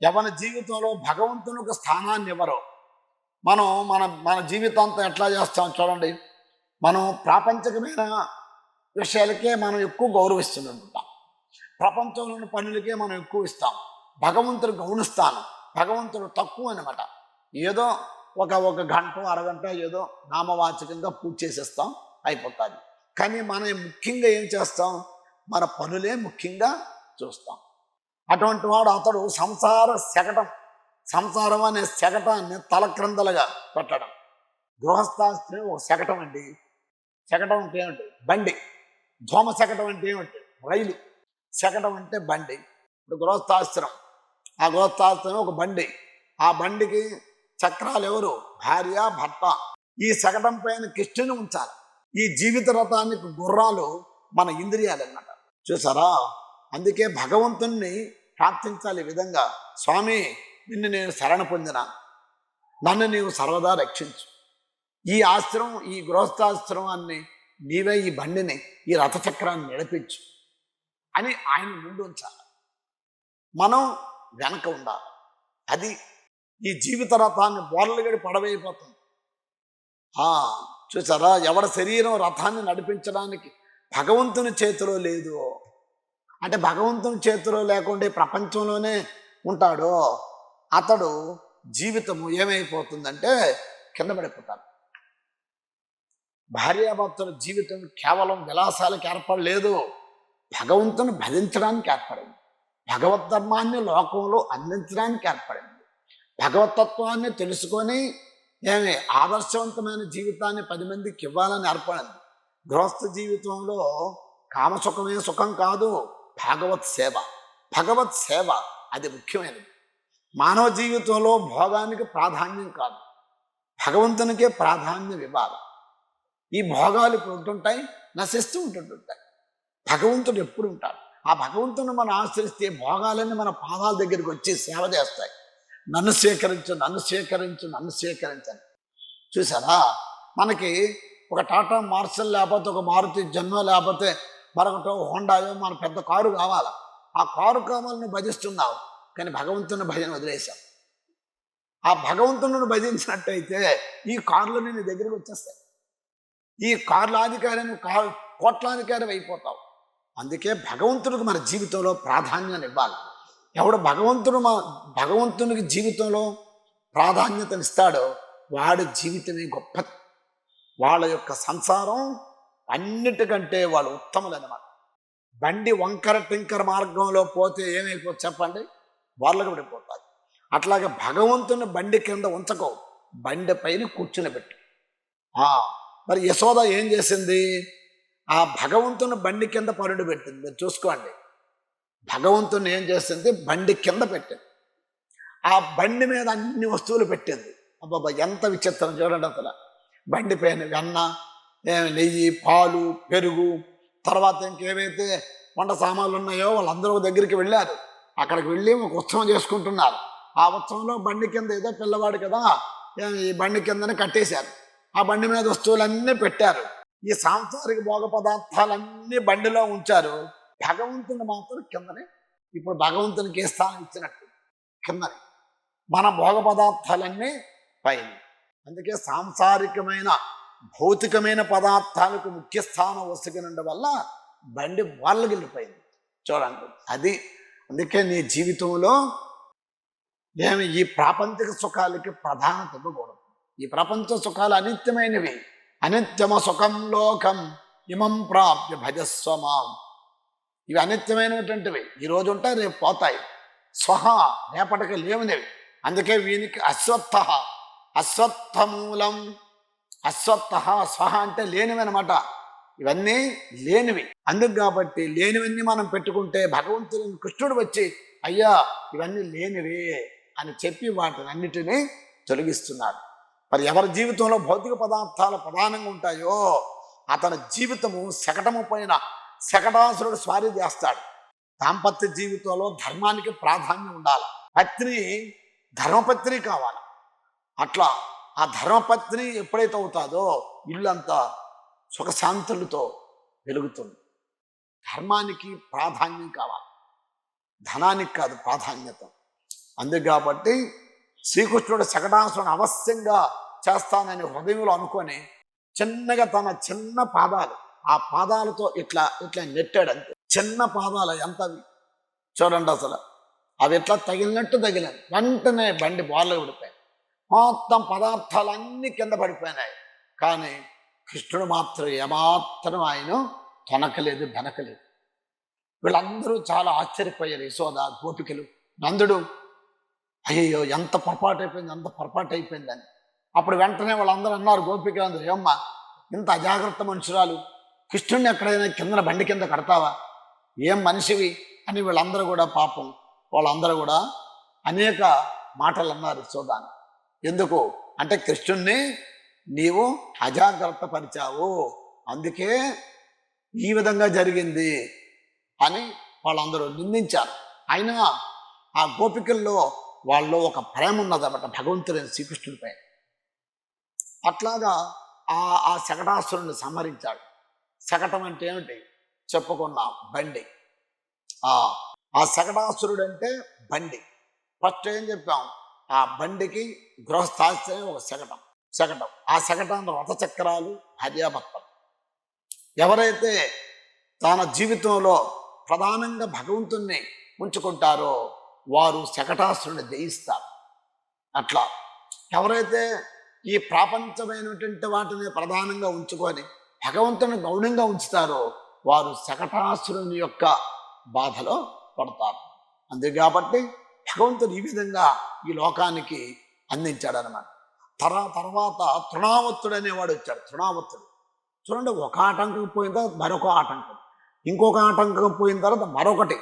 ఎవరి జీవితంలో భగవంతునికి స్థానాన్ని ఇవ్వరో మనం మన మన జీవితాంతం ఎట్లా చేస్తాం చూడండి. మనం ప్రాపంచికమైన విషయాలకే మనం ఎక్కువ గౌరవిస్తుంటాం. ప్రపంచంలోని పనులకే మనం ఎక్కువ ఇస్తాం. భగవంతుడు గౌరవిస్తాను, భగవంతుడు తక్కువ అనమాట. ఏదో ఒక గంట అరగంట ఏదో నామవాచకంగా పూజ చేసేస్తాం, అయిపోతుంది. కానీ మనం ముఖ్యంగా ఏం చేస్తాం, మన పనులే ముఖ్యంగా చూస్తాం. అటువంటి వాడు అతడు సంసారం అనే శకటాన్ని తలక్రిందలుగా పెట్టడం. గృహస్థాస్త్రం ఒక శకటం అండి. శకటం అంటే ఏమిటి? బండి. ధూమ శకటం అంటే ఏమిటి? రైలు. శకటం అంటే బండి. ఇప్పుడు గృహస్థాస్త్రం, ఆ గృహస్థాస్త్రం ఒక బండి. ఆ బండికి చక్రాలు ఎవరు? భార్య, భర్త. ఈ శకటం పైన కిష్టిని ఉంచాలి. ఈ జీవిత రథానికి గుర్రాలు మన ఇంద్రియాలు అన్నమాట. చూసారా? అందుకే భగవంతుణ్ణి ప్రార్థించాలి ఈ విధంగా, స్వామి నిన్ను నేను శరణ పొందిన, నన్ను నీవు సర్వదా రక్షించు. ఈ ఆశ్రమం, ఈ గృహస్థాశ్రమాన్ని నీవే, ఈ బండిని, ఈ రథచక్రాన్ని నడిపించు అని ఆయన ముందు ఉంచాలి, మనం వెనక ఉండాలి. అది ఈ జీవిత రథాన్ని బోర్లగడి పడవైపోతుంది. చూసారా? ఎవడ శరీరం రథాన్ని నడిపించడానికి భగవంతుని చేతిలో లేదు అంటే, భగవంతుని చేతిలో లేకుండా ప్రపంచంలోనే ఉంటాడో అతడు జీవితము ఏమైపోతుందంటే కింద పడిపోతాడు. భార్యాభర్తల జీవితం కేవలం విలాసాలకు ఏర్పడలేదు, భగవంతుని భజించడానికి ఏర్పడింది. భగవద్ధర్మాన్ని లోకంలో అందించడానికి ఏర్పడింది. భగవతత్వాన్ని తెలుసుకొని ఆదర్శవంతమైన జీవితాన్ని 10 మందికి ఇవ్వాలని ఏర్పడింది. గృహస్థ జీవితంలో కామసుఖమే సుఖం కాదు, భగవత్ సేవ అది ముఖ్యమైనది. మానవ జీవితంలో భోగానికి ప్రాధాన్యం కాదు, భగవంతునికే ప్రాధాన్యం ఇవ్వాలి. ఈ భోగాలు ఇప్పుడు ఉంటుంటాయి, నశిస్తూ ఉంటుంటాయి. భగవంతుడు ఎప్పుడు ఉంటాడు. ఆ భగవంతుని మనం ఆశ్రయిస్తే భోగాలన్నీ మన పాదాల దగ్గరికి వచ్చి సేవ చేస్తాయి. నన్ను స్వీకరించు, నన్ను స్వీకరించు, నన్ను స్వీకరించని. చూసారా? మనకి ఒక టాటా మార్షల్ లేకపోతే ఒక మారుతి జన్మ లేకపోతే మరొకటో హోండాయో మన పెద్ద కారు కావాలా. ఆ కారు కావాలని భజిస్తున్నావు, కానీ భగవంతుని భజన వదిలేశాం. ఆ భగవంతుని భజించినట్టయితే ఈ కార్లు నీ దగ్గరికి వచ్చేస్తాయి. ఈ కార్లాధికారి కోట్లాధికారి అయిపోతావు. అందుకే భగవంతుడికి మన జీవితంలో ప్రాధాన్యాన్ని ఇవ్వాలి. ఎవడు భగవంతునికి జీవితంలో ప్రాధాన్యతనిస్తాడో వాడి జీవితమే గొప్పది. వాళ్ళ యొక్క సంసారం అన్నిటికంటే వాళ్ళు ఉత్తములు అన్నమాట. బండి వంకర టింకర మార్గంలో పోతే ఏమైపోతుంది చెప్పండి? వాళ్ళకి పడిపోతుంది. అట్లాగే భగవంతుని బండి కింద ఉంచకో, బండి పైన కూర్చుని పెట్టు. మరి యశోద ఏం చేసింది? ఆ భగవంతుని బండి కింద పరుడు పెట్టింది. మీరు చూసుకోండి, భగవంతుని ఏం చేసింది? బండి కింద పెట్టింది. ఆ బండి మీద అన్ని వస్తువులు పెట్టింది. అబ్బాబా ఎంత విచిత్రం చూడండి అసలు. బండి పైన వెన్న, నెయ్యి, పాలు, పెరుగు, తర్వాత ఇంకేవైతే వంట సామాన్లు ఉన్నాయో వాళ్ళందరూ దగ్గరికి వెళ్ళారు. అక్కడికి వెళ్ళి ఒక ఉత్సవం చేసుకుంటున్నారు. ఆ ఉత్సవంలో బండి కింద ఏదో పిల్లవాడు కదా, ఈ బండి కిందనే కట్టేశారు. ఆ బండి మీద వస్తువులన్నీ పెట్టారు. ఈ సాంసారిక భోగ పదార్థాలన్నీ బండిలో ఉంచారు, భగవంతుని మాత్రం కిందనే. ఇప్పుడు భగవంతునికి ఏ స్థానం ఇచ్చినట్టు కిందనే, మన భోగ పదార్థాలన్నీ పైన. అందుకే సాంసారికమైన భౌతికమైన పదార్థాలకు ముఖ్య స్థానం వస్తుకునందు వల్ల బండి వాళ్ళకి వెళ్ళిపోయింది. చూడండి అది. అందుకే నీ జీవితంలో ఈ ప్రాపంచిక సుఖాలకి ప్రాధాన్యత ఇవ్వకూడదు. ఈ ప్రపంచ సుఖాలు అనిత్యమైనవి. అనిత్యమ సుఖం లోకం ఇమం ప్రాప్య భజస్వమాం. ఇవి అనిత్యమైనటువంటివి. ఈరోజు ఉంటాయి, రేపు పోతాయి. స్వహ రేపటికి లేవనివి. అందుకే వీనికి అశ్వత్థమూలం. స్వహ అంటే లేనివి అనమాట. ఇవన్నీ లేనివి. అందుకు కాబట్టి లేనివన్నీ మనం పెట్టుకుంటే భగవంతుని కృష్ణుడు వచ్చి అయ్యా ఇవన్నీ లేనివే అని చెప్పి వాటిని అన్నిటినీ తొలగిస్తున్నారు. మరి ఎవరి జీవితంలో భౌతిక పదార్థాలు ప్రధానంగా ఉంటాయో అతని జీవితము శకటము పైన శకటాసురుడు స్వారీ చేస్తాడు. దాంపత్య జీవితంలో ధర్మానికి ప్రాధాన్యం ఉండాలి. పత్ని ధర్మపత్ని కావాలి. అట్లా ఆ ధర్మపత్ని ఎప్పుడైతే అవుతాదో ఇల్లంతా సుఖశాంతులతో వెలుగుతుంది. ధర్మానికి ప్రాధాన్యం కావాలి, ధనానికి కాదు ప్రాధాన్యత. అందుకు కాబట్టి శ్రీకృష్ణుడు శకటాసురుని అవశ్యంగా చేస్తానని హృదయంలో అనుకొని చిన్నగా తన చిన్న పాదాలు ఆ పాదాలతో ఇట్లా ఇట్లా నెట్టాడు అంతే. చిన్న పాదాలు ఎంత అవి చూడండి, అసలు అవి ఎట్లా తగిలినట్టు తగిలింది. వెంటనే బండి బోర్లో పడిపోయాయి. మొత్తం పదార్థాలన్నీ కింద పడిపోయినాయి. కానీ కృష్ణుడు మాత్రం ఏమాత్రం ఆయన తొనకలేదు, వెనకలేదు. వీళ్ళందరూ చాలా ఆశ్చర్యపోయారు. యశోద, గోపికలు, నందుడు. అయ్యో ఎంత పొరపాటు అయిపోయింది, అంత పొరపాటు అయిపోయిందని. అప్పుడు వెంటనే వాళ్ళందరూ అన్నారు, గోపికలు అందరూ, ఏమ్మా ఇంత అజాగ్రత్త మనుషురాలు, కృష్ణుడిని ఎక్కడైనా కింద బండి కింద కడతావా, ఏం మనిషివి అని వీళ్ళందరూ కూడా పాపం వాళ్ళందరూ కూడా అనేక మాటలు అన్నారు యశోదాని. ఎందుకు అంటే కృష్ణుణ్ణి నీవు అజాగ్రత్త పరిచావు, అందుకే ఈ విధంగా జరిగింది అని వాళ్ళందరూ నిందించారు. అయినా ఆ గోపికల్లో వాళ్ళు ఒక ప్రేమ ఉన్నదన్నమాట భగవంతుడైన శ్రీకృష్ణుడిపై. అట్లాగా ఆ శకటాసురుని సంహరించాడు. శకటం అంటే ఏమిటి చెప్పుకున్నాం, బండి. ఆ శకటాసురుడు అంటే బండి. ఫస్ట్ ఏం చెప్పాం, ఆ బండికి గృహస్థాశ్రయం ఒక శకటం. ఆ శకటాన్ని రథచక్రాలు, భార్యాభర్తలు. ఎవరైతే తన జీవితంలో ప్రధానంగా భగవంతుణ్ణి ఉంచుకుంటారో వారు శకటాసురుని జయిస్తారు. అట్లా ఎవరైతే ఈ ప్రాపంచమైనటువంటి వాటిని ప్రధానంగా ఉంచుకొని భగవంతుని గౌణంగా ఉంచుతారో వారు శకటాసురుని యొక్క బాధలో పడతారు. అంతే కాబట్టి భగవంతుడు ఈ విధంగా ఈ లోకానికి అందించాడనమాట. తర్వాత తృణావర్తుడు అనేవాడు వచ్చాడు. తృణావర్తుడు చూడండి, ఒక ఆటంకం పోయిన తర్వాత మరొక ఆటంకం, ఇంకొక ఆటంకం పోయిన తర్వాత మరొకటి.